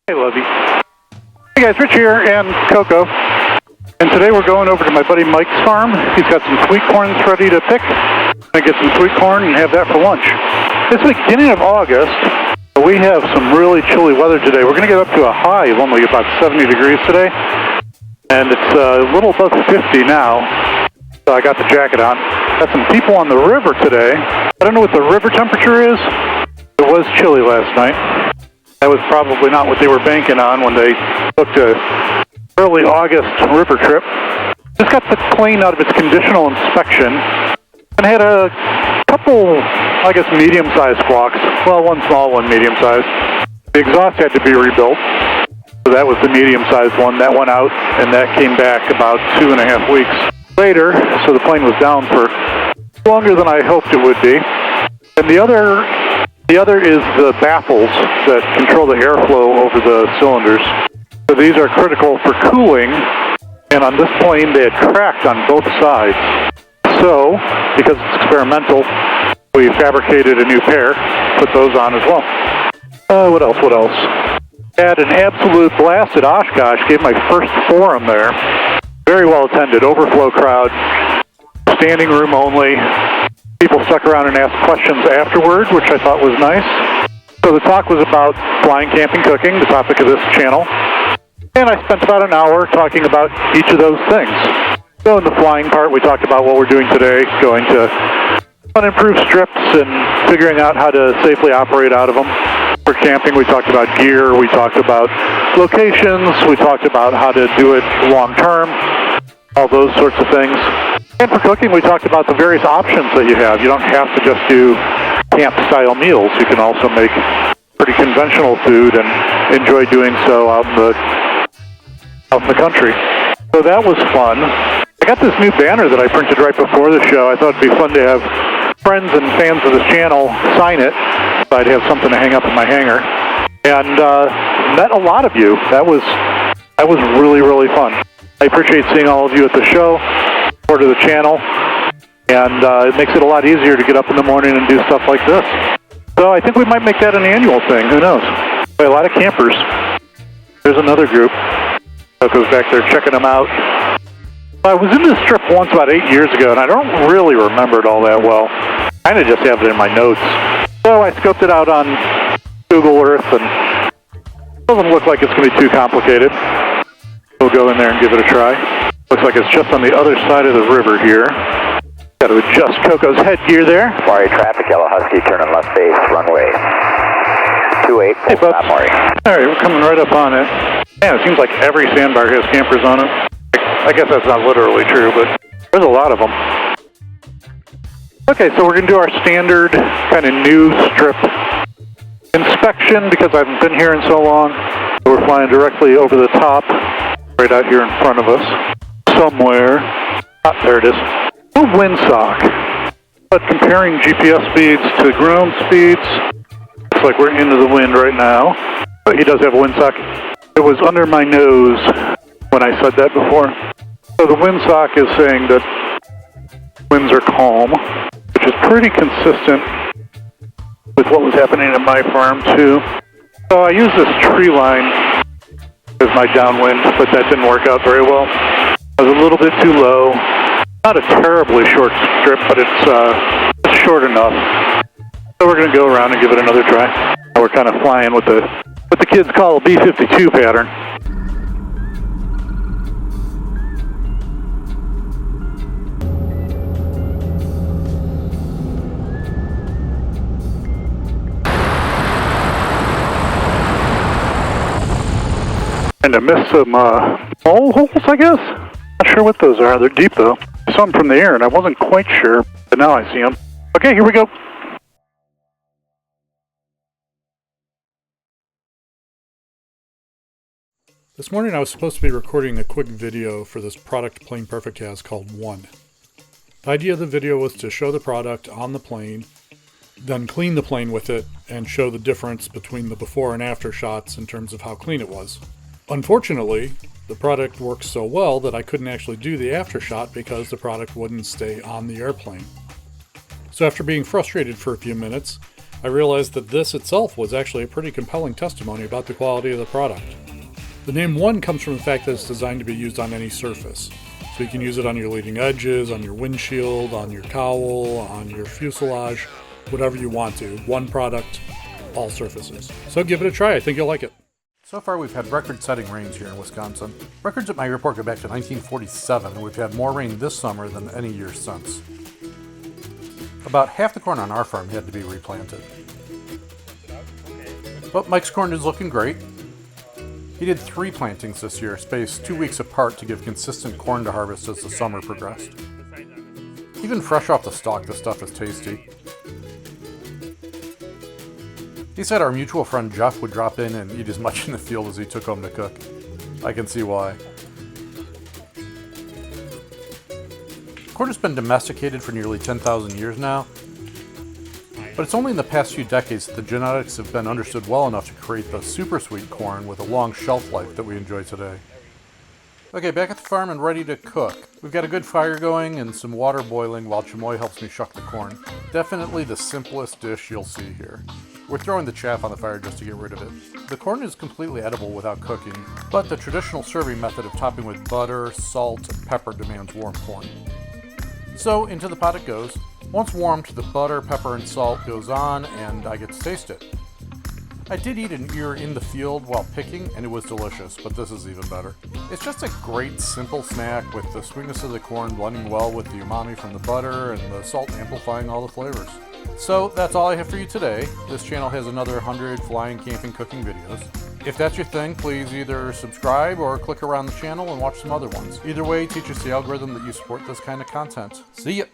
Hey, Lovey. Hey guys, Rich here and Coco. And today we're going over to my buddy Mike's farm. He's got some sweet corns ready to pick. I'm going to get some sweet corn and have that for lunch. It's the beginning of August. We have some really chilly weather today. We're going to get up to a high of only about 70 degrees today. And it's a little above 50 now. So I got the jacket on. Got some people on the river today. I don't know what the river temperature is. It was chilly last night. That was probably not what they were banking on when they booked a early August river trip. Just got the plane out of its conditional inspection and had a couple, I guess, medium-sized squawks. Well, one small, one medium-sized. The exhaust had to be rebuilt, so that was the medium-sized one. That went out, and that came back about 2.5 weeks later, so the plane was down for longer than I hoped it would be. And the other is the baffles that control the airflow over the cylinders. So these are critical for cooling, and on this plane they had cracked on both sides. So, because it's experimental, we fabricated a new pair, put those on as well. What else? Had an absolute blast at Oshkosh, gave my first forum there. Very well attended, overflow crowd, standing room only. People stuck around and asked questions afterward, which I thought was nice. So the talk was about flying, camping, cooking, the topic of this channel. And I spent about an hour talking about each of those things. So in the flying part, we talked about what we're doing today, going to unimproved strips and figuring out how to safely operate out of them. For camping, we talked about gear, we talked about locations, we talked about how to do it long term, all those sorts of things. And for cooking, we talked about the various options that you have. You don't have to just do camp-style meals. You can also make pretty conventional food and enjoy doing so out in the country. So that was fun. I got this new banner that I printed right before the show. I thought it'd be fun to have friends and fans of this channel sign it, so I'd have something to hang up in my hanger. And met a lot of you. That was really, really fun. I appreciate seeing all of you at the show, or to the channel, and it makes it a lot easier to get up in the morning and do stuff like this. So I think we might make that an annual thing. Who knows? A lot of campers. There's another group. Coco's back there checking them out. I was in this strip once about 8 years ago, and I don't really remember it all that well. I kind of just have it in my notes. So I scoped it out on Google Earth, and it doesn't look like it's going to be too complicated. We'll go in there and give it a try. Looks like it's just on the other side of the river here. Got to adjust Coco's headgear there. Maury traffic, Yellow Husky, turning left base, runway 28, hey, full stop, Maury. All right, we're coming right up on it. Man, it seems like every sandbar has campers on it. I guess that's not literally true, but there's a lot of them. Okay, so we're going to do our standard kind of new strip inspection because I haven't been here in so long. So we're flying directly over the top, right out here in front of us. Somewhere. There it is. A windsock. But comparing GPS speeds to ground speeds, looks like we're into the wind right now. But he does have a windsock. It was under my nose when I said that before. So the windsock is saying that winds are calm, which is pretty consistent with what was happening at my farm too. So I use this tree line as my downwind, but that didn't work out very well. I was a little bit too low. Not a terribly short strip, but it's short enough. So we're going to go around and give it another try. We're kind of flying with what the kids call a B-52 pattern. And I missed some mole holes, I guess? Not sure what those are. They're deep, though. I saw them from the air, and I wasn't quite sure, but now I see them. Okay, here we go. This morning I was supposed to be recording a quick video for this product Plane Perfect has called One. The idea of the video was to show the product on the plane, then clean the plane with it, and show the difference between the before and after shots in terms of how clean it was. Unfortunately, the product works so well that I couldn't actually do the after shot because the product wouldn't stay on the airplane. So after being frustrated for a few minutes, I realized that this itself was actually a pretty compelling testimony about the quality of the product. The name 1 comes from the fact that it's designed to be used on any surface. So you can use it on your leading edges, on your windshield, on your cowl, on your fuselage, whatever you want to. One product, all surfaces. So give it a try, I think you'll like it. So far we've had record-setting rains here in Wisconsin. Records at my airport go back to 1947, and we've had more rain this summer than any year since. About half the corn on our farm had to be replanted. But Mike's corn is looking great. He did 3 plantings this year, spaced 2 weeks apart to give consistent corn to harvest as the summer progressed. Even fresh off the stalk, the stuff is tasty. He said our mutual friend Jeff would drop in and eat as much in the field as he took home to cook. I can see why. Corn has been domesticated for nearly 10,000 years now, but it's only in the past few decades that the genetics have been understood well enough to create the super sweet corn with a long shelf life that we enjoy today. Okay, back at the farm and ready to cook. We've got a good fire going and some water boiling while Chamoy helps me shuck the corn. Definitely the simplest dish you'll see here. We're throwing the chaff on the fire just to get rid of it. The corn is completely edible without cooking, but the traditional serving method of topping with butter, salt, and pepper demands warm corn. So into the pot it goes. Once warmed, the butter, pepper, and salt goes on, and I get to taste it. I did eat an ear in the field while picking, and it was delicious, but this is even better. It's just a great, simple snack with the sweetness of the corn blending well with the umami from the butter and the salt amplifying all the flavors. So that's all I have for you today. This channel has another 100 flying, camping, cooking videos. If that's your thing, please either subscribe or click around the channel and watch some other ones. Either way, teach us the algorithm that you support this kind of content. See ya!